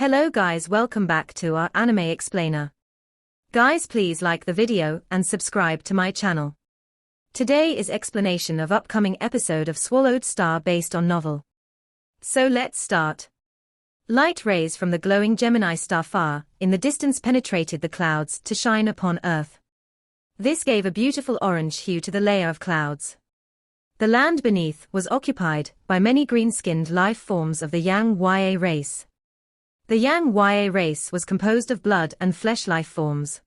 Hello guys, welcome back to our anime explainer. Guys, please like the video and subscribe to my channel. Today is explanation of upcoming episode of Swallowed Star based on novel. So let's start. Light rays from the glowing Gemini star far in the distance penetrated the clouds to shine upon Earth. This gave a beautiful orange hue to the layer of clouds. The land beneath was occupied by many green-skinned life forms of the Yang-Ya race. The Yang-Ya race was composed of blood and flesh life forms.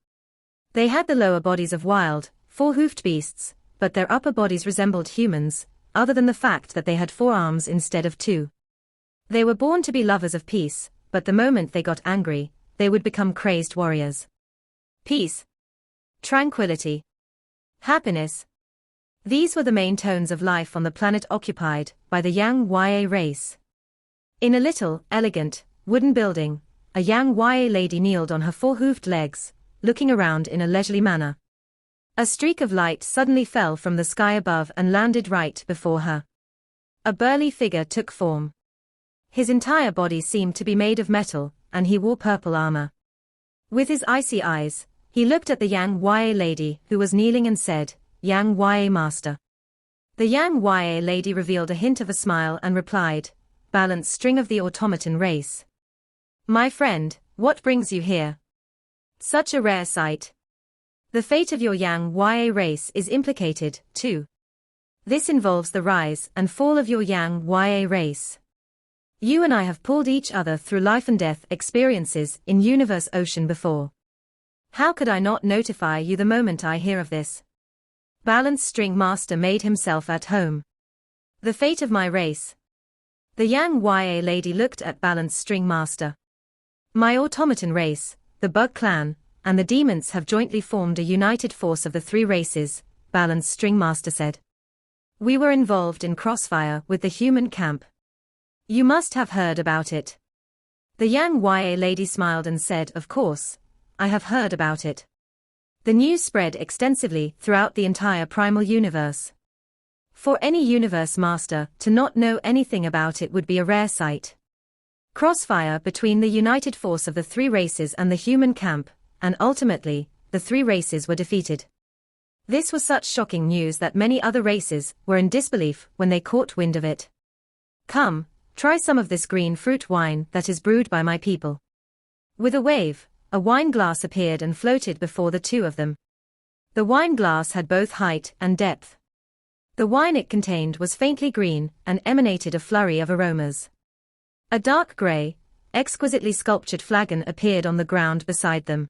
They had the lower bodies of wild, four-hoofed beasts, but their upper bodies resembled humans, other than the fact that they had 4 arms instead of 2. They were born to be lovers of peace, but the moment they got angry, they would become crazed warriors. Peace, tranquility, happiness. These were the main tones of life on the planet occupied by the Yang-Ya race. In a little, elegant, wooden building, a Yang-Ya lady kneeled on her 4-hoofed legs, looking around in a leisurely manner. A streak of light suddenly fell from the sky above and landed right before her. A burly figure took form. His entire body seemed to be made of metal, and he wore purple armor. With his icy eyes, he looked at the Yang-Ya lady who was kneeling and said, "Yang-Ya master." The Yang-Ya lady revealed a hint of a smile and replied, "Balanced string of the automaton race. My friend, what brings you here? Such a rare sight. The fate of your Yang-Ya race is implicated, too. This involves the rise and fall of your Yang-Ya race. You and I have pulled each other through life and death experiences in Universe Ocean before. How could I not notify you the moment I hear of this?" Balanced String Master made himself at home. The fate of my race. The Yang-Ya lady looked at Balanced String Master. My automaton race, the Bug Clan, and the demons have jointly formed a united force of the 3 races, Balanced String Master said. We were involved in crossfire with the human camp. You must have heard about it. The Yang-Ya lady smiled and said, "Of course, I have heard about it." The news spread extensively throughout the entire primal universe. For any universe master to not know anything about it would be a rare sight. Crossfire between the united force of the 3 races and the human camp, and ultimately, the 3 races were defeated. This was such shocking news that many other races were in disbelief when they caught wind of it. "Come, try some of this green fruit wine that is brewed by my people." With a wave, a wine glass appeared and floated before the 2 of them. The wine glass had both height and depth. The wine it contained was faintly green and emanated a flurry of aromas. A dark grey, exquisitely sculptured flagon appeared on the ground beside them.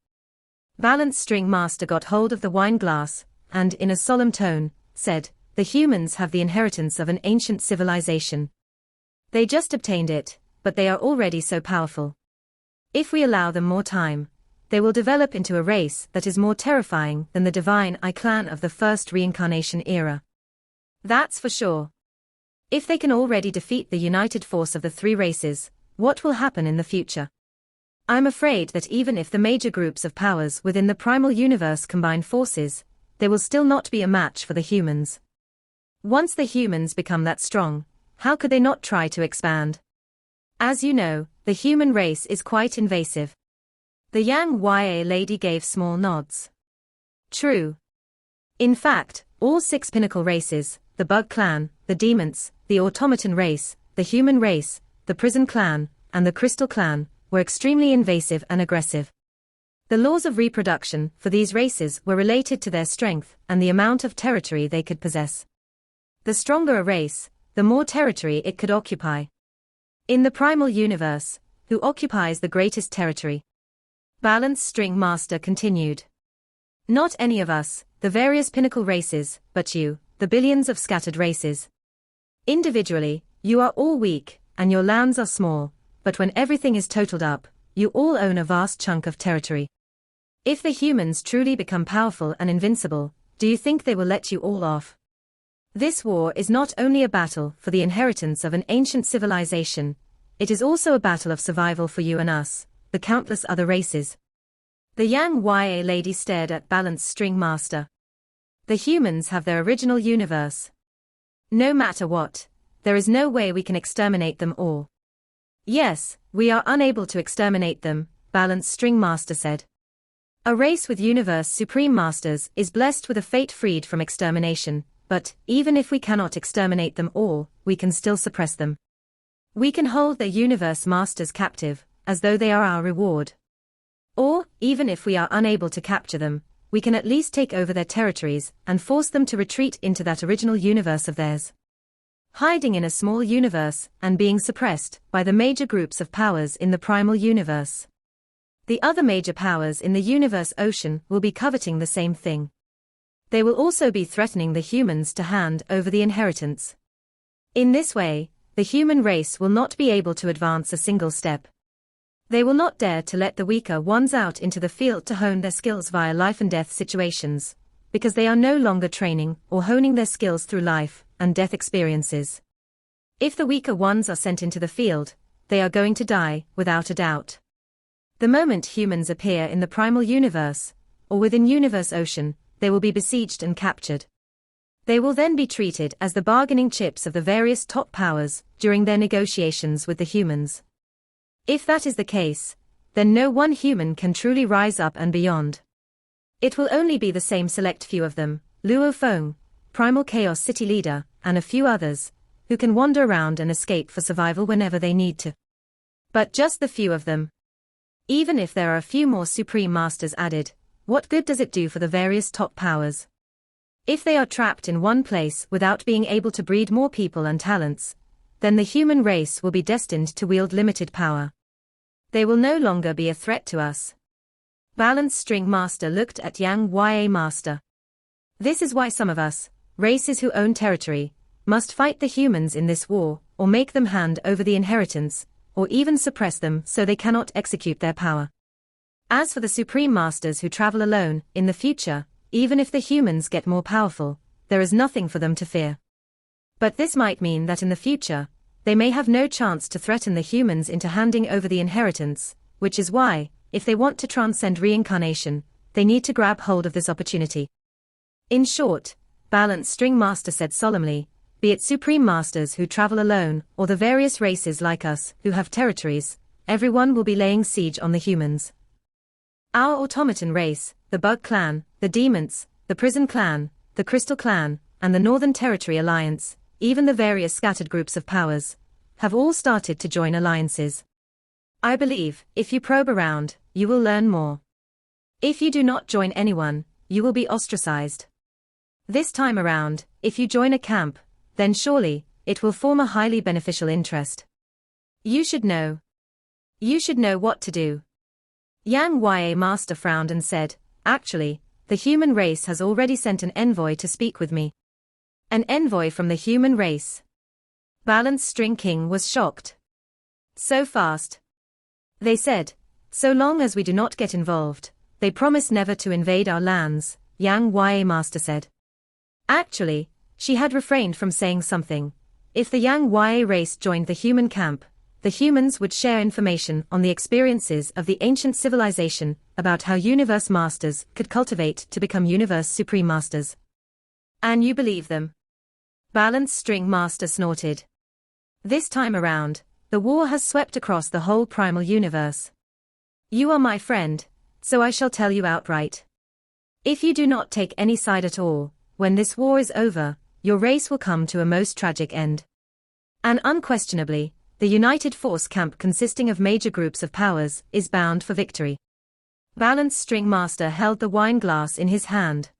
Balanced String Master got hold of the wine glass, and in a solemn tone, said, "The humans have the inheritance of an ancient civilization. They just obtained it, but they are already so powerful. If we allow them more time, they will develop into a race that is more terrifying than the divine I clan of the first reincarnation era. That's for sure. If they can already defeat the united force of the 3 races, what will happen in the future? I'm afraid that even if the major groups of powers within the primal universe combine forces, they will still not be a match for the humans. Once the humans become that strong, how could they not try to expand? As you know, the human race is quite invasive." The Yang-Ya lady gave small nods. True. In fact, all 6 pinnacle races, the Bug Clan, the Demons, the Automaton race, the Human race, the Prison Clan, and the Crystal Clan, were extremely invasive and aggressive. The laws of reproduction for these races were related to their strength and the amount of territory they could possess. The stronger a race, the more territory it could occupy. In the primal universe, who occupies the greatest territory? Balanced String Master continued. Not any of us, the various pinnacle races, but you, the billions of scattered races. Individually, you are all weak, and your lands are small, but when everything is totaled up, you all own a vast chunk of territory. If the humans truly become powerful and invincible, do you think they will let you all off? This war is not only a battle for the inheritance of an ancient civilization, it is also a battle of survival for you and us, the countless other races." The Yang-Ya lady stared at Balanced String Master. "The humans have their original universe. No matter what, there is no way we can exterminate them all. Yes, we are unable to exterminate them, Balance String Master said. A race with Universe Supreme Masters is blessed with a fate freed from extermination, but, even if we cannot exterminate them all, we can still suppress them. We can hold their Universe Masters captive, as though they are our reward. Or, even if we are unable to capture them, we can at least take over their territories and force them to retreat into that original universe of theirs. Hiding in a small universe and being suppressed by the major groups of powers in the primal universe. The other major powers in the universe ocean will be coveting the same thing. They will also be threatening the humans to hand over the inheritance. In this way, the human race will not be able to advance a single step. They will not dare to let the weaker ones out into the field to hone their skills via life and death situations, because they are no longer training or honing their skills through life and death experiences. If the weaker ones are sent into the field, they are going to die, without a doubt. The moment humans appear in the primal universe, or within universe ocean, they will be besieged and captured. They will then be treated as the bargaining chips of the various top powers during their negotiations with the humans. If that is the case, then no one human can truly rise up and beyond. It will only be the same select few of them, Luo Feng, Primal Chaos City Leader, and a few others, who can wander around and escape for survival whenever they need to. But just the few of them. Even if there are a few more Supreme Masters added, what good does it do for the various top powers? If they are trapped in one place without being able to breed more people and talents, then the human race will be destined to wield limited power. They will no longer be a threat to us. Balance String Master looked at Yang Ya Master. This is why some of us, races who own territory, must fight the humans in this war, or make them hand over the inheritance, or even suppress them so they cannot execute their power. As for the Supreme Masters who travel alone, in the future, even if the humans get more powerful, there is nothing for them to fear. But this might mean that in the future, they may have no chance to threaten the humans into handing over the inheritance, which is why, if they want to transcend reincarnation, they need to grab hold of this opportunity. In short, Balance String Master said solemnly, be it Supreme Masters who travel alone, or the various races like us who have territories, everyone will be laying siege on the humans. Our automaton race, the Bug Clan, the Demons, the Prison Clan, the Crystal Clan, and the Northern Territory Alliance, even the various scattered groups of powers, have all started to join alliances. I believe, if you probe around, you will learn more. If you do not join anyone, you will be ostracized. This time around, if you join a camp, then surely, it will form a highly beneficial interest. You should know. You should know what to do. Yang Ya Master frowned and said, actually, the human race has already sent an envoy to speak with me. An envoy from the human race. Balance String King was shocked. So fast. They said, so long as we do not get involved, they promise never to invade our lands, Yang Ya Master said. Actually, she had refrained from saying something. If the Yang Ya race joined the human camp, the humans would share information on the experiences of the ancient civilization about how Universe Masters could cultivate to become Universe Supreme Masters. And you believe them? Balance String Master snorted. This time around, the war has swept across the whole primal universe. You are my friend, so I shall tell you outright. If you do not take any side at all, when this war is over, your race will come to a most tragic end. And unquestionably, the united force camp consisting of major groups of powers is bound for victory. Balance String Master held the wine glass in his hand.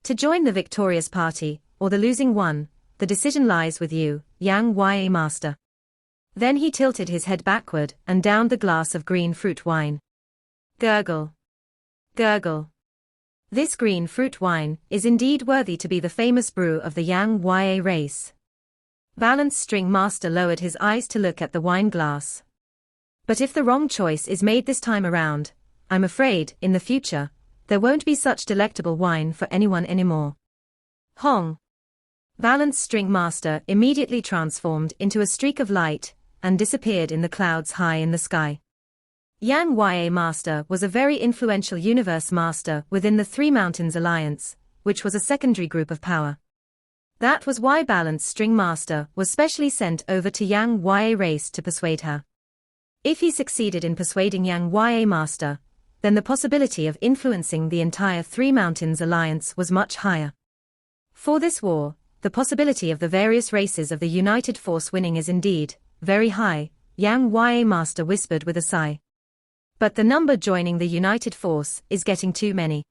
To join the victorious party, or the losing one, the decision lies with you, Yang Ya Master. Then he tilted his head backward and downed the glass of green fruit wine. Gurgle. Gurgle. This green fruit wine is indeed worthy to be the famous brew of the Yang Ya race. Balance String Master lowered his eyes to look at the wine glass. But if the wrong choice is made this time around, I'm afraid, in the future, there won't be such delectable wine for anyone anymore. Hong. Balance String Master immediately transformed into a streak of light and disappeared in the clouds high in the sky. Yang Ya Master was a very influential universe master within the Three Mountains Alliance, which was a secondary group of power. That was why Balance String Master was specially sent over to Yang Ya race to persuade her. If he succeeded in persuading Yang Ya Master, then the possibility of influencing the entire Three Mountains Alliance was much higher. For this war, the possibility of the various races of the united force winning is indeed very high, Yang Ya Master whispered with a sigh. But the number joining the united force is getting too many.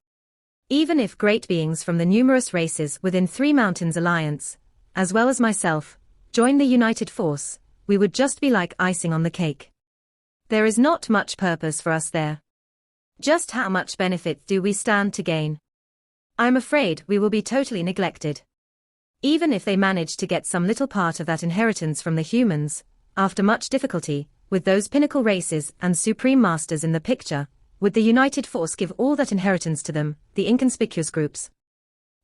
Even if great beings from the numerous races within Three Mountains Alliance, as well as myself, join the united force, we would just be like icing on the cake. There is not much purpose for us there. Just how much benefit do we stand to gain? I'm afraid we will be totally neglected. Even if they manage to get some little part of that inheritance from the humans, after much difficulty, with those pinnacle races and supreme masters in the picture, would the united force give all that inheritance to them, the inconspicuous groups?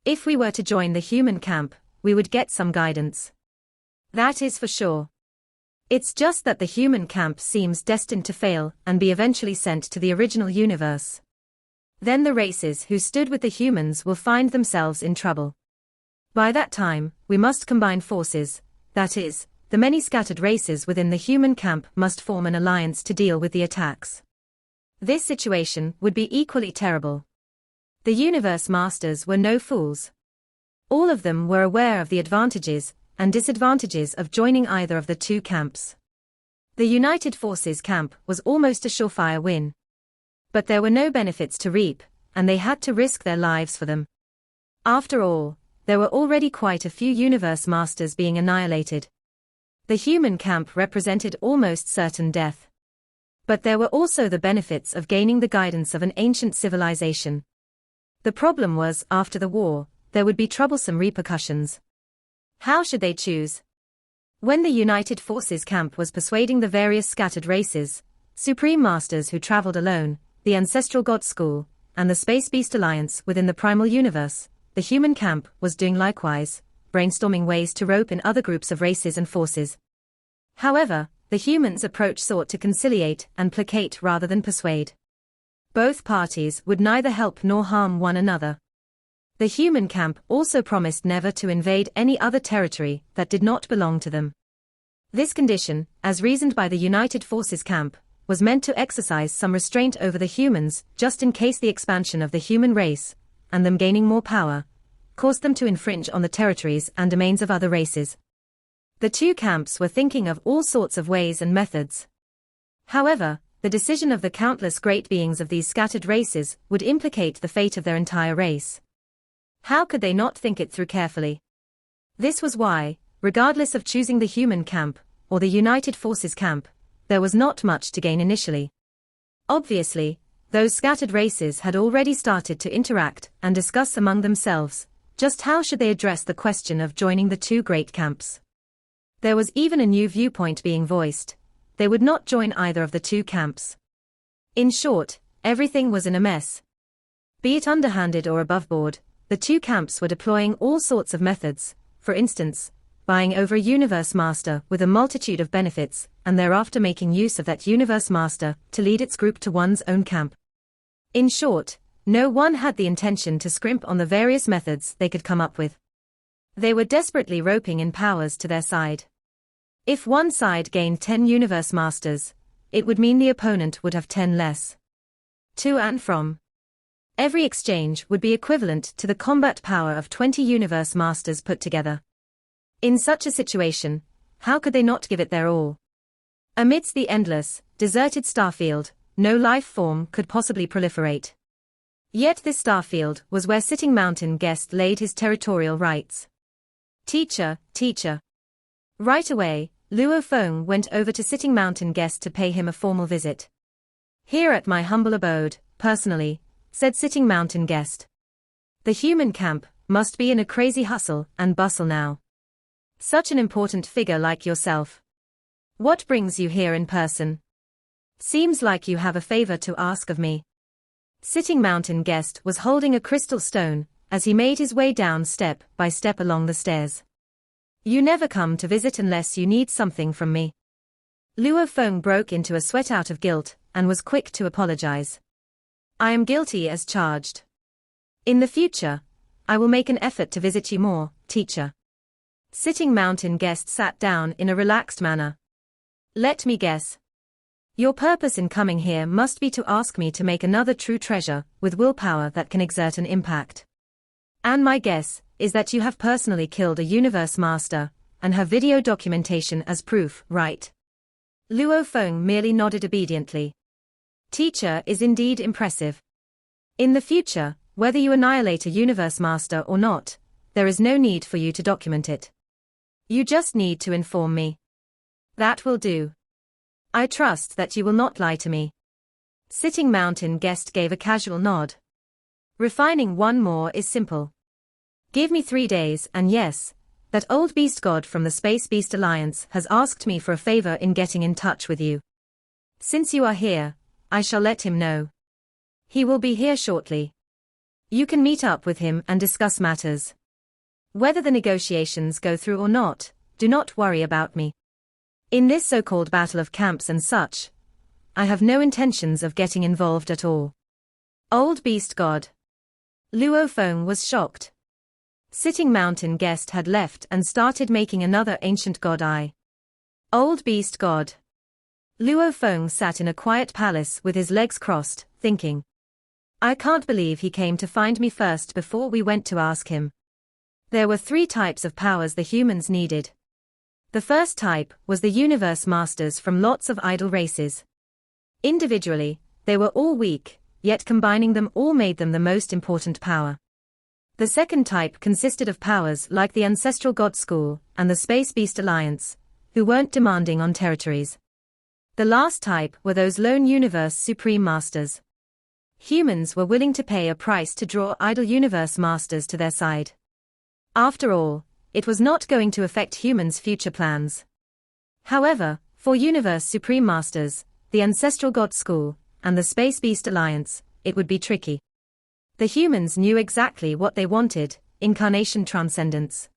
If we were to join the human camp, we would get some guidance. That is for sure. It's just that the human camp seems destined to fail and be eventually sent to the original universe. Then the races who stood with the humans will find themselves in trouble. By that time, we must combine forces, that is, the many scattered races within the human camp must form an alliance to deal with the attacks. This situation would be equally terrible. The universe masters were no fools. All of them were aware of the advantages and disadvantages of joining either of the two camps. The United Forces camp was almost a surefire win. But there were no benefits to reap, and they had to risk their lives for them. After all, there were already quite a few universe masters being annihilated. The human camp represented almost certain death. But there were also the benefits of gaining the guidance of an ancient civilization. The problem was, after the war, there would be troublesome repercussions. How should they choose? When the United Forces camp was persuading the various scattered races, supreme masters who traveled alone, the Ancestral God School, and the Space Beast Alliance within the Primal Universe, the human camp was doing likewise, brainstorming ways to rope in other groups of races and forces. However, the humans' approach sought to conciliate and placate rather than persuade. Both parties would neither help nor harm one another. The human camp also promised never to invade any other territory that did not belong to them. This condition, as reasoned by the United Forces camp, was meant to exercise some restraint over the humans just in case the expansion of the human race, and them gaining more power, caused them to infringe on the territories and domains of other races. The two camps were thinking of all sorts of ways and methods. However, the decision of the countless great beings of these scattered races would implicate the fate of their entire race. How could they not think it through carefully? This was why, regardless of choosing the human camp or the United Forces camp, there was not much to gain initially. Obviously, those scattered races had already started to interact and discuss among themselves, just how should they address the question of joining the two great camps. There was even a new viewpoint being voiced: they would not join either of the two camps. In short, everything was in a mess. Be it underhanded or aboveboard, the two camps were deploying all sorts of methods, for instance, buying over a universe master with a multitude of benefits, and thereafter making use of that universe master to lead its group to one's own camp. In short, no one had the intention to scrimp on the various methods they could come up with. They were desperately roping in powers to their side. If one side gained 10 universe masters, it would mean the opponent would have 10 less. To and from. Every exchange would be equivalent to the combat power of 20 universe masters put together. In such a situation, how could they not give it their all? Amidst the endless, deserted starfield, no life form could possibly proliferate. Yet this starfield was where Sitting Mountain Guest laid his territorial rights. Teacher. Right away, Luo Feng went over to Sitting Mountain Guest to pay him a formal visit. Here at my humble abode, personally, said Sitting Mountain Guest. The human camp must be in a crazy hustle and bustle now. Such an important figure like yourself. What brings you here in person? Seems like you have a favor to ask of me. Sitting Mountain Guest was holding a crystal stone as he made his way down step by step along the stairs. You never come to visit unless you need something from me. Luo Feng broke into a sweat out of guilt and was quick to apologize. I am guilty as charged. In the future, I will make an effort to visit you more, teacher. Sitting Mountain Guest sat down in a relaxed manner. Let me guess. Your purpose in coming here must be to ask me to make another true treasure, with willpower that can exert an impact. And my guess is that you have personally killed a universe master, and have video documentation as proof, right? Luo Feng merely nodded obediently. Teacher is indeed impressive. In the future, whether you annihilate a universe master or not, there is no need for you to document it. You just need to inform me. That will do. I trust that you will not lie to me. Sitting Mountain Guest gave a casual nod. Refining one more is simple. Give me 3 days, and yes, that old beast god from the Space Beast Alliance has asked me for a favor in getting in touch with you. Since you are here, I shall let him know. He will be here shortly. You can meet up with him and discuss matters. Whether the negotiations go through or not, do not worry about me. In this so-called battle of camps and such, I have no intentions of getting involved at all. Old beast god. Luo Feng was shocked. Sitting Mountain Guest had left and started making another ancient god eye. Old beast god. Luo Feng sat in a quiet palace with his legs crossed, thinking. I can't believe he came to find me first before we went to ask him. There were 3 types of powers the humans needed. The first type was the universe masters from lots of idle races. Individually, they were all weak, yet combining them all made them the most important power. The second type consisted of powers like the Ancestral God School and the Space Beast Alliance, who weren't demanding on territories. The last type were those lone universe supreme masters. Humans were willing to pay a price to draw idle universe masters to their side. After all, it was not going to affect humans' future plans. However, for universe supreme masters, the Ancestral God School, and the Space Beast Alliance, it would be tricky. The humans knew exactly what they wanted: incarnation transcendence.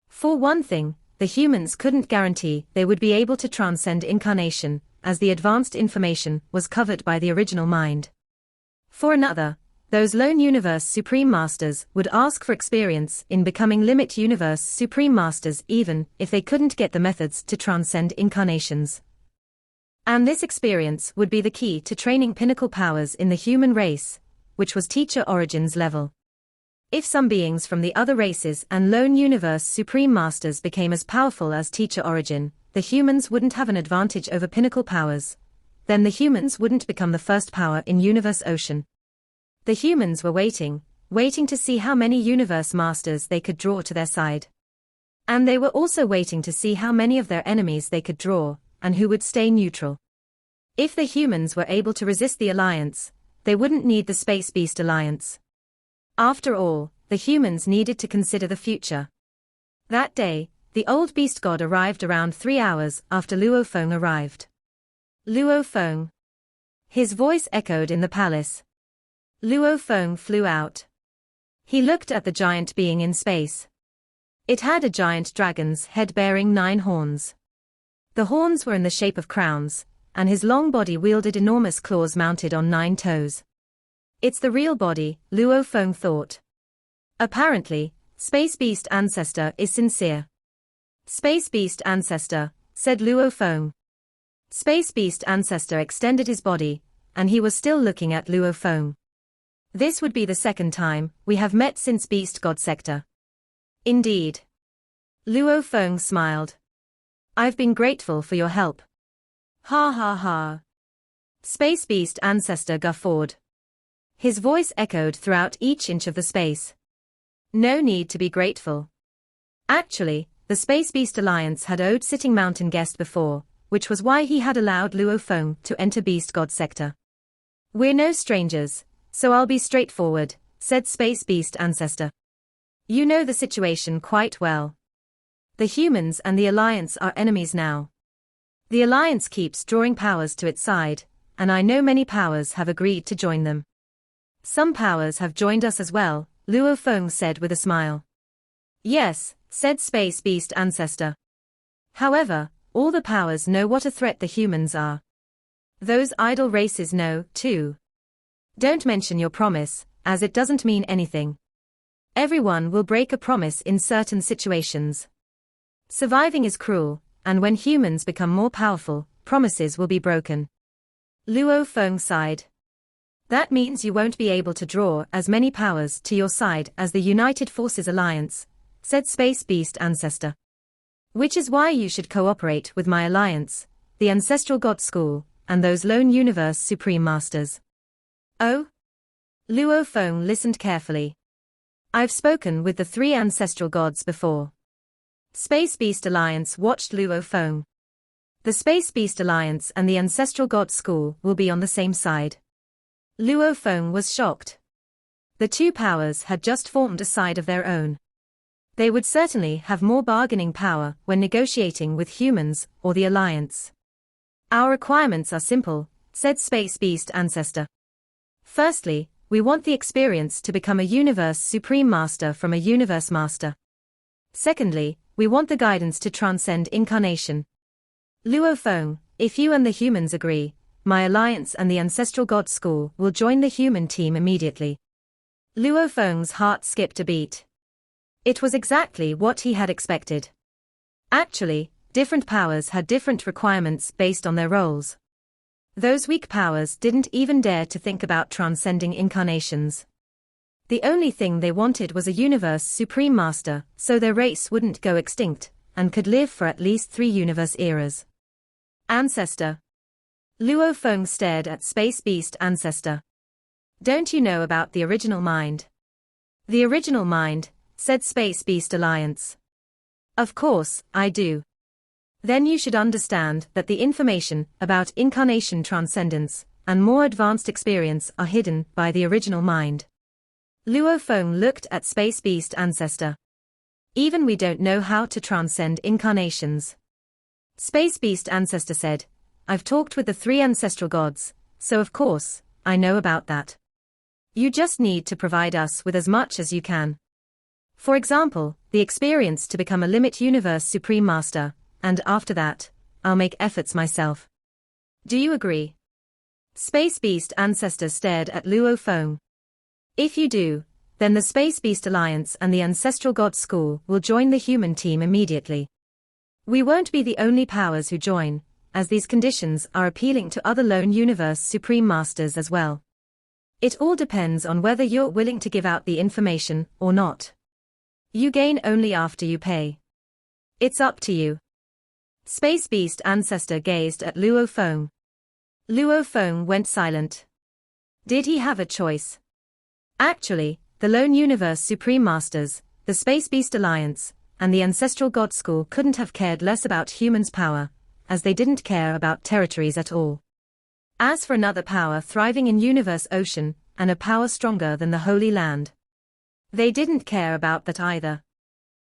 For one thing, the humans couldn't guarantee they would be able to transcend incarnation, as the advanced information was covered by the original mind. For another, those lone universe supreme masters would ask for experience in becoming limit universe supreme masters even if they couldn't get the methods to transcend incarnations. And this experience would be the key to training pinnacle powers in the human race, which was teacher origins level. If some beings from the other races and lone universe supreme masters became as powerful as teacher origin, the humans wouldn't have an advantage over pinnacle powers. Then the humans wouldn't become the first power in universe ocean. The humans were waiting to see how many universe masters they could draw to their side. And they were also waiting to see how many of their enemies they could draw, and who would stay neutral. If the humans were able to resist the alliance, they wouldn't need the Space Beast Alliance. After all, the humans needed to consider the future. That day, the old beast god arrived around 3 hours after Luo Feng arrived. Luo Feng. His voice echoed in the palace. Luo Feng flew out. He looked at the giant being in space. It had a giant dragon's head bearing 9 horns. The horns were in the shape of crowns, and his long body wielded enormous claws mounted on 9 toes. It's the real body, Luo Feng thought. Apparently, Space Beast Ancestor is sincere. Space Beast Ancestor, said Luo Feng. Space Beast Ancestor extended his body, and he was still looking at Luo Feng. This would be the second time we have met since Beast God Sector. Indeed. Luo Feng smiled. I've been grateful for your help. Ha ha ha. Space Beast Ancestor guffawed. His voice echoed throughout each inch of the space. No need to be grateful. Actually, the Space Beast Alliance had owed Sitting Mountain Guest before, which was why he had allowed Luo Feng to enter Beast God Sector. We're no strangers, so I'll be straightforward, said Space Beast Ancestor. You know the situation quite well. The humans and the Alliance are enemies now. The Alliance keeps drawing powers to its side, and I know many powers have agreed to join them. Some powers have joined us as well, Luo Feng said with a smile. Yes, said Space Beast Ancestor. However, all the powers know what a threat the humans are. Those idle races know, too. Don't mention your promise, as it doesn't mean anything. Everyone will break a promise in certain situations. Surviving is cruel, and when humans become more powerful, promises will be broken. Luo Feng sighed. That means you won't be able to draw as many powers to your side as the United Forces Alliance, said Space Beast Ancestor. Which is why you should cooperate with my alliance, the Ancestral God School, and those lone universe supreme masters. Oh? Luo Feng listened carefully. I've spoken with the 3 ancestral gods before. Space Beast Alliance watched Luo Feng. The Space Beast Alliance and the Ancestral God School will be on the same side. Luo Feng was shocked. The 2 powers had just formed a side of their own. They would certainly have more bargaining power when negotiating with humans or the Alliance. Our requirements are simple, said Space Beast Ancestor. Firstly, we want the experience to become a Universe Supreme Master from a Universe Master. Secondly, we want the guidance to transcend incarnation. Luo Feng, if you and the humans agree, my alliance and the Ancestral God School will join the human team immediately. Luo Feng's heart skipped a beat. It was exactly what he had expected. Actually, different powers had different requirements based on their roles. Those weak powers didn't even dare to think about transcending incarnations. The only thing they wanted was a Universe Supreme Master, so their race wouldn't go extinct, and could live for at least 3 universe eras. Ancestor. Luo Feng stared at Space Beast Ancestor. Don't you know about the original mind? The original mind, said Space Beast Alliance. Of course, I do. Then you should understand that the information about incarnation transcendence and more advanced experience are hidden by the original mind. Luo Feng looked at Space Beast Ancestor. Even we don't know how to transcend incarnations. Space Beast Ancestor said, I've talked with the 3 ancestral gods, so of course, I know about that. You just need to provide us with as much as you can. For example, the experience to become a Limit Universe Supreme Master, and after that, I'll make efforts myself. Do you agree? Space Beast Ancestor stared at Luo Feng. If you do, then the Space Beast Alliance and the Ancestral God School will join the human team immediately. We won't be the only powers who join, as these conditions are appealing to other lone universe supreme masters as well. It all depends on whether you're willing to give out the information or not. You gain only after you pay. It's up to you. Space Beast Ancestor gazed at Luo Feng. Luo Feng went silent. Did he have a choice? Actually, the lone universe supreme masters, the Space Beast Alliance, and the Ancestral God School couldn't have cared less about humans' power, as they didn't care about territories at all. As for another power thriving in Universe Ocean, and a power stronger than the Holy Land, they didn't care about that either.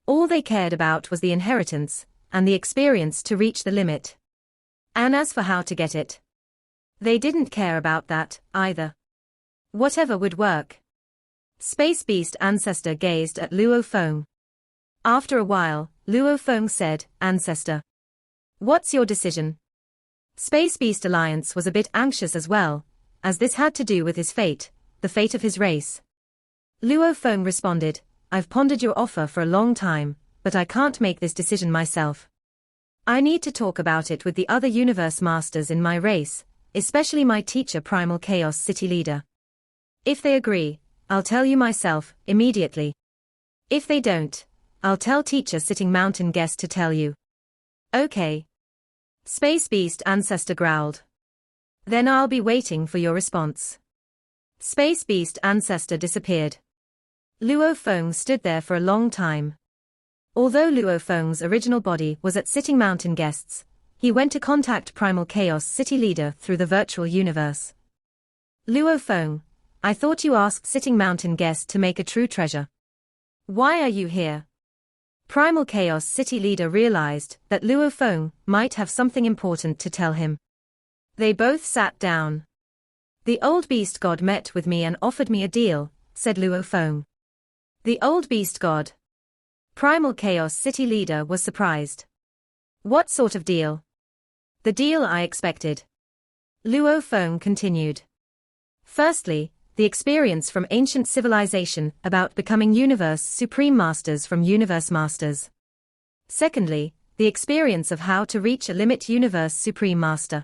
All they cared about was the inheritance, and the experience to reach the limit. And as for how to get it, they didn't care about that, either. Whatever would work. Space Beast Ancestor gazed at Luo Feng. After a while, Luo Feng said, Ancestor, what's your decision? Space Beast Alliance was a bit anxious as well, as this had to do with his fate, the fate of his race. Luo Feng responded, I've pondered your offer for a long time, but I can't make this decision myself. I need to talk about it with the other universe masters in my race, especially my teacher Primal Chaos City Leader. If they agree, I'll tell you myself, immediately. If they don't, I'll tell teacher Sitting Mountain Guest to tell you. Okay. Space Beast Ancestor growled. Then I'll be waiting for your response. Space Beast Ancestor disappeared. Luo Feng stood there for a long time. Although Luo Feng's original body was at Sitting Mountain Guests, he went to contact Primal Chaos City Leader through the virtual universe. Luo Feng, I thought you asked Sitting Mountain Guest to make a true treasure. Why are you here? Primal Chaos City Leader realized that Luo Feng might have something important to tell him. They both sat down. The old beast god met with me and offered me a deal, said Luo Feng. The old beast god. Primal Chaos City Leader was surprised. What sort of deal? The deal I expected. Luo Feng continued. Firstly, the experience from ancient civilization about becoming universe supreme masters from universe masters. Secondly, the experience of how to reach a limit universe supreme master.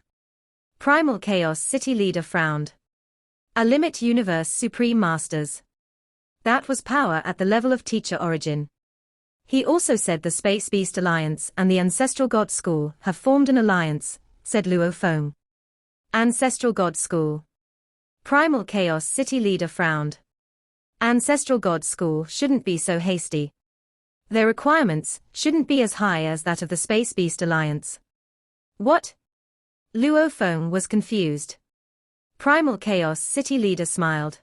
Primal Chaos City Leader frowned. A limit Universe Supreme Masters. That was power at the level of teacher origin. He also said the Space Beast Alliance and the Ancestral God School have formed an alliance, said Luo Feng. Ancestral God School. Primal Chaos City Leader frowned. Ancestral God School shouldn't be so hasty. Their requirements shouldn't be as high as that of the Space Beast Alliance. What? Luo Feng was confused. Primal Chaos City Leader smiled.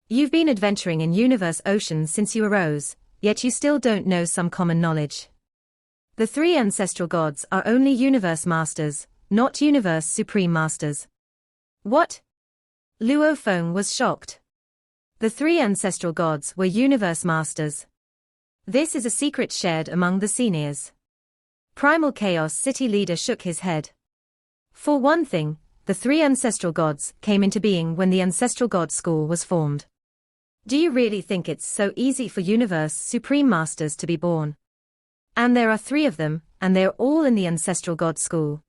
You've been adventuring in Universe Ocean since you arose, yet you still don't know some common knowledge. The three ancestral gods are only Universe Masters, not Universe Supreme Masters. What? Luo Feng was shocked. The three ancestral gods were Universe Masters. This is a secret shared among the seniors. Primal Chaos City Leader shook his head. For one thing, the three ancestral gods came into being when the Ancestral God School was formed. Do you really think it's so easy for Universe Supreme Masters to be born? And there are three of them, and they're all in the Ancestral God School.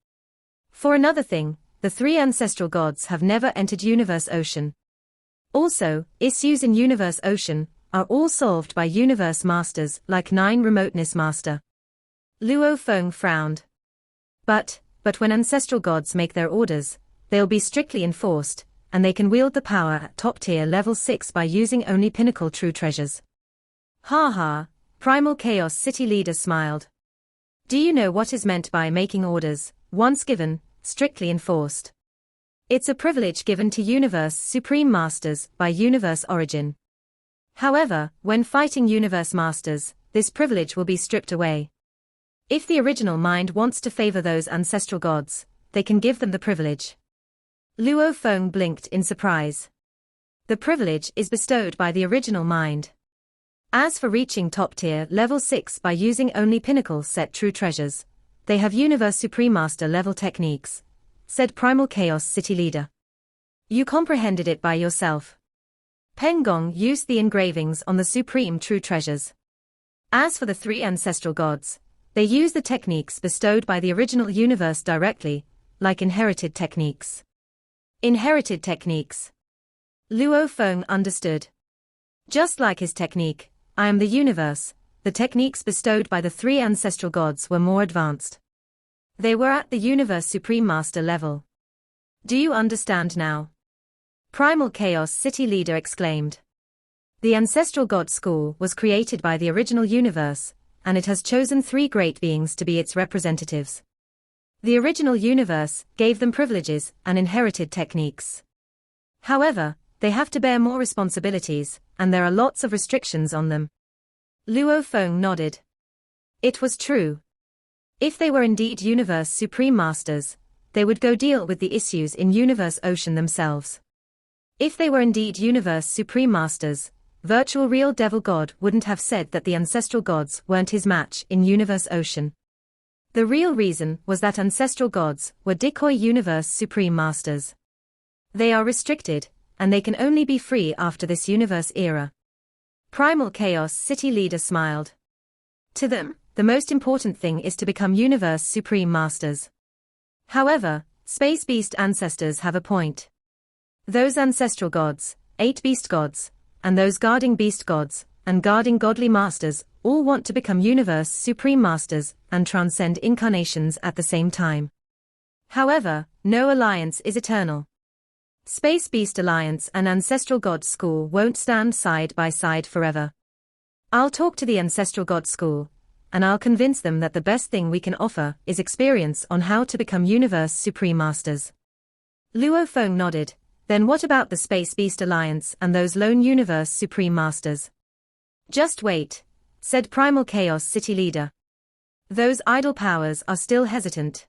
For another thing, the three ancestral gods have never entered Universe Ocean. Also, issues in Universe Ocean are all solved by Universe Masters like Nine Remoteness Master. Luo Feng frowned. But when ancestral gods make their orders, they'll be strictly enforced, and they can wield the power at top-tier level 6 by using only pinnacle true treasures. Ha ha, Primal Chaos City Leader smiled. Do you know what is meant by making orders, once given, strictly enforced? It's a privilege given to Universe Supreme Masters by Universe Origin. However, when fighting Universe Masters, this privilege will be stripped away. If the original mind wants to favor those ancestral gods, they can give them the privilege. Luo Feng blinked in surprise. The privilege is bestowed by the original mind. As for reaching top tier level 6 by using only pinnacle set true treasures, they have Universe Supreme Master level techniques, said Primal Chaos City Leader. You comprehended it by yourself. Peng Gong used the engravings on the supreme true treasures. As for the three ancestral gods, they use the techniques bestowed by the original universe directly, like inherited techniques. Inherited techniques. Luo Feng understood. Just like his technique, I am the universe, the techniques bestowed by the three ancestral gods were more advanced. They were at the Universe Supreme Master level. Do you understand now? Primal Chaos City Leader exclaimed. The Ancestral God School was created by the original universe, and it has chosen three great beings to be its representatives. The original universe gave them privileges and inherited techniques. However, they have to bear more responsibilities, and there are lots of restrictions on them. Luo Feng nodded. It was true. If they were indeed Universe Supreme Masters, they would go deal with the issues in Universe Ocean themselves. If they were indeed Universe Supreme Masters, Virtual Real Devil God wouldn't have said that the ancestral gods weren't his match in Universe Ocean. The real reason was that ancestral gods were decoy Universe Supreme Masters. They are restricted, and they can only be free after this universe era. Primal Chaos City Leader smiled. To them, the most important thing is to become Universe Supreme Masters. However, Space Beast ancestors have a point. Those ancestral gods, 8 beast gods, and those guarding beast gods, and guarding godly masters, all want to become Universe Supreme Masters and transcend incarnations at the same time. However, no alliance is eternal. Space Beast Alliance and Ancestral God School won't stand side by side forever. I'll talk to the Ancestral God School, and I'll convince them that the best thing we can offer is experience on how to become Universe Supreme Masters. Luo Feng nodded. Then what about the Space Beast Alliance and those lone Universe Supreme Masters? Just wait, said Primal Chaos City Leader. Those idle powers are still hesitant.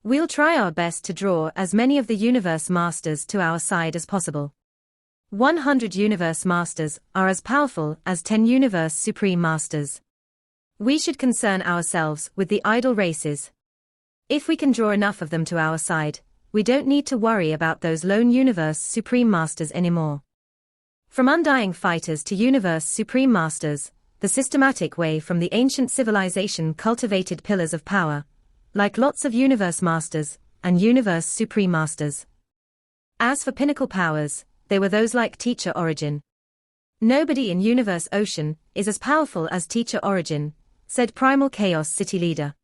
We'll try our best to draw as many of the Universe Masters to our side as possible. 100 Universe Masters are as powerful as 10 Universe Supreme Masters. We should concern ourselves with the idle races. If we can draw enough of them to our side, we don't need to worry about those lone Universe Supreme Masters anymore. From undying fighters to Universe Supreme Masters, the systematic way from the ancient civilization cultivated pillars of power, like lots of Universe Masters, and Universe Supreme Masters. As for pinnacle powers, they were those like Teacher Origin. Nobody in Universe Ocean is as powerful as Teacher Origin, said Primal Chaos City Leader.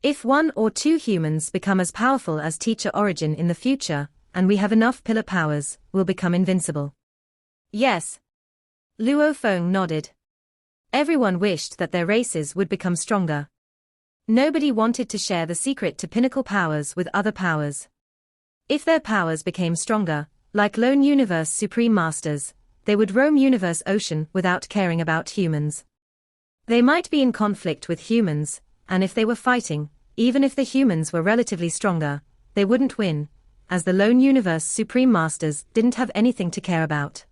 If 1 or 2 humans become as powerful as Teacher Origin in the future, and we have enough pillar powers, we'll become invincible. Yes. Luo Feng nodded. Everyone wished that their races would become stronger. Nobody wanted to share the secret to pinnacle powers with other powers. If their powers became stronger, like lone Universe Supreme Masters, they would roam Universe Ocean without caring about humans. They might be in conflict with humans, and if they were fighting, even if the humans were relatively stronger, they wouldn't win, as the lone Universe Supreme Masters didn't have anything to care about.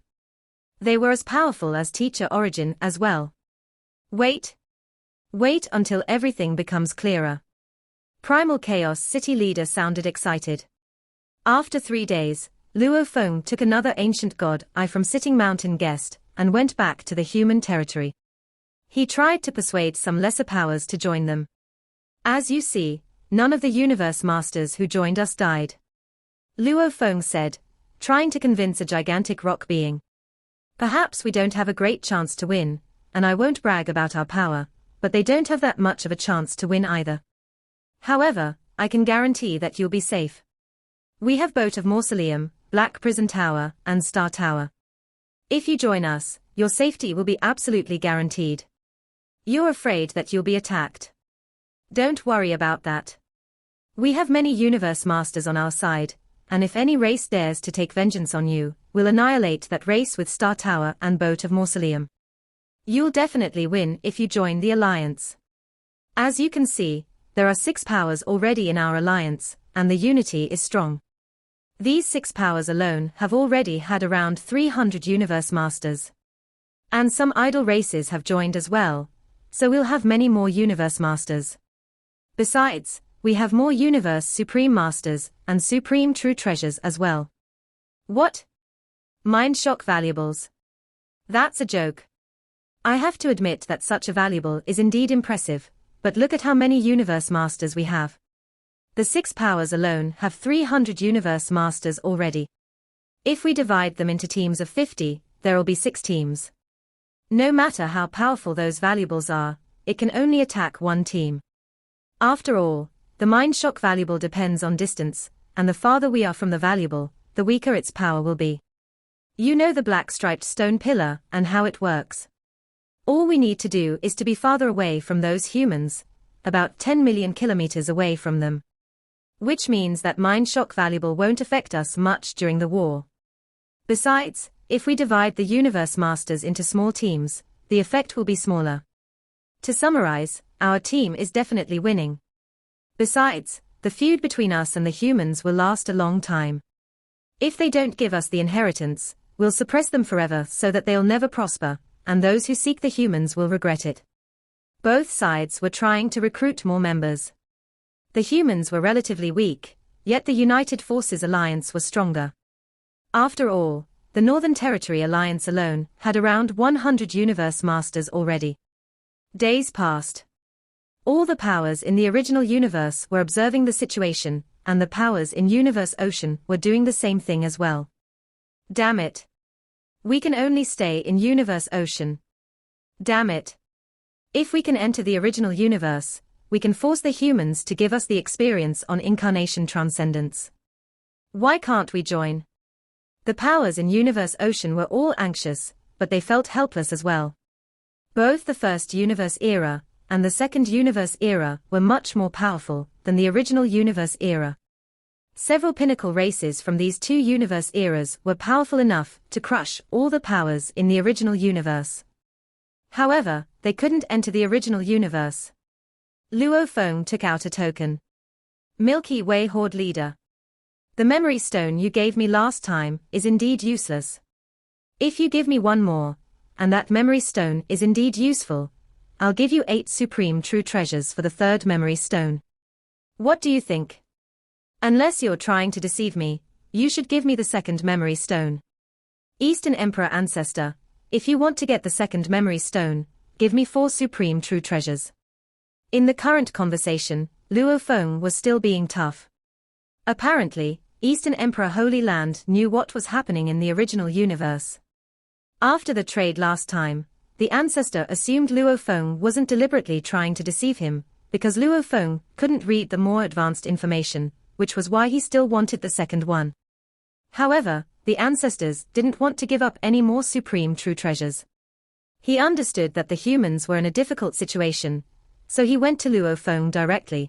They were as powerful as Teacher Origin as well. Wait. Wait until everything becomes clearer. Primal Chaos City Leader sounded excited. After 3 days, Luo Feng took another ancient god eye from Sitting Mountain guest and went back to the human territory. He tried to persuade some lesser powers to join them. As you see, none of the Universe Masters who joined us died. Luo Feng said, trying to convince a gigantic rock being. Perhaps we don't have a great chance to win, and I won't brag about our power, but they don't have that much of a chance to win either. However, I can guarantee that you'll be safe. We have Boat of Mausoleum, Black Prison Tower, and Star Tower. If you join us, your safety will be absolutely guaranteed. You're afraid that you'll be attacked. Don't worry about that. We have many Universe Masters on our side, and if any race dares to take vengeance on you, we'll annihilate that race with Star Tower and Boat of Mausoleum. You'll definitely win if you join the alliance. As you can see, there are 6 powers already in our alliance, and the unity is strong. These 6 powers alone have already had around 300 Universe Masters. And some idle races have joined as well, so we'll have many more Universe Masters. Besides, we have more Universe Supreme Masters and Supreme True Treasures as well. What? Mind Shock Valuables. That's a joke. I have to admit that such a valuable is indeed impressive, but look at how many Universe Masters we have. The 6 powers alone have 300 Universe Masters already. If we divide them into teams of 50, there'll be 6 teams. No matter how powerful those valuables are, it can only attack one team. After all, the Mind Shock valuable depends on distance, and the farther we are from the valuable, the weaker its power will be. You know the black striped stone pillar and how it works. All we need to do is to be farther away from those humans, about 10 million kilometers away from them. Which means that Mind Shock valuable won't affect us much during the war. Besides, if we divide the Universe Masters into small teams, the effect will be smaller. To summarize, our team is definitely winning. Besides, the feud between us and the humans will last a long time. If they don't give us the inheritance, we'll suppress them forever so that they'll never prosper, and those who seek the humans will regret it. Both sides were trying to recruit more members. The humans were relatively weak, yet the United Forces Alliance was stronger. After all, the Northern Territory Alliance alone had around 100 Universe Masters already. Days passed. All the powers in the original universe were observing the situation, and the powers in Universe Ocean were doing the same thing as well. Damn it. We can only stay in Universe Ocean. Damn it. If we can enter the original universe, we can force the humans to give us the experience on Incarnation Transcendence. Why can't we join? The powers in Universe Ocean were all anxious, but they felt helpless as well. Both the first universe era and the second universe era were much more powerful than the original universe era. Several pinnacle races from these 2 universe eras were powerful enough to crush all the powers in the original universe. However, they couldn't enter the original universe. Luo Feng took out a token. Milky Way Horde Leader. The memory stone you gave me last time is indeed useless. If you give me one more, and that memory stone is indeed useful, I'll give you 8 supreme true treasures for the 3rd memory stone. What do you think? Unless you're trying to deceive me, you should give me the 2nd memory stone. Eastern Emperor Ancestor, if you want to get the 2nd memory stone, give me 4 supreme true treasures. In the current conversation, Luo Feng was still being tough. Apparently, Eastern Emperor Holy Land knew what was happening in the original universe. After the trade last time, the ancestor assumed Luo Feng wasn't deliberately trying to deceive him, because Luo Feng couldn't read the more advanced information, which was why he still wanted the second one. However, the ancestors didn't want to give up any more supreme true treasures. He understood that the humans were in a difficult situation, so he went to Luo Feng directly.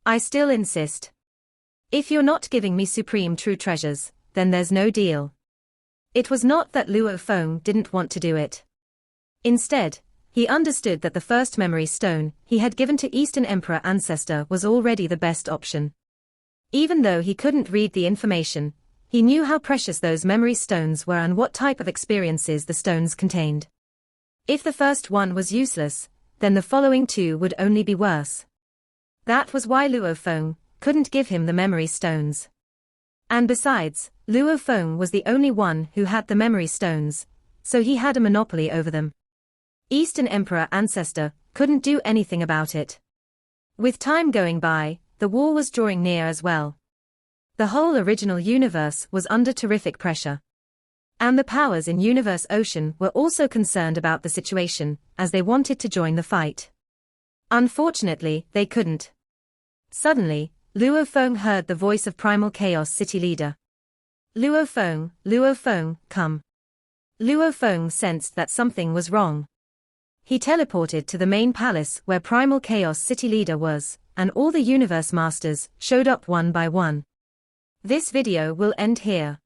I still insist. If you're not giving me supreme true treasures, then there's no deal. It was not that Luo Feng didn't want to do it. Instead, he understood that the first memory stone he had given to Eastern Emperor ancestor was already the best option. Even though he couldn't read the information, he knew how precious those memory stones were and what type of experiences the stones contained. If the first one was useless, then the following two would only be worse. That was why Luo Feng couldn't give him the memory stones. And besides, Luo Feng was the only one who had the memory stones, so he had a monopoly over them. Eastern Emperor ancestor couldn't do anything about it. With time going by, the war was drawing near as well. The whole original universe was under terrific pressure. And the powers in Universe Ocean were also concerned about the situation, as they wanted to join the fight. Unfortunately, they couldn't. Suddenly, Luo Feng heard the voice of Primal Chaos City leader. Luo Feng, come. Luo Feng sensed that something was wrong. He teleported to the main palace where Primal Chaos City leader was, and all the Universe Masters showed up one by one. This video will end here.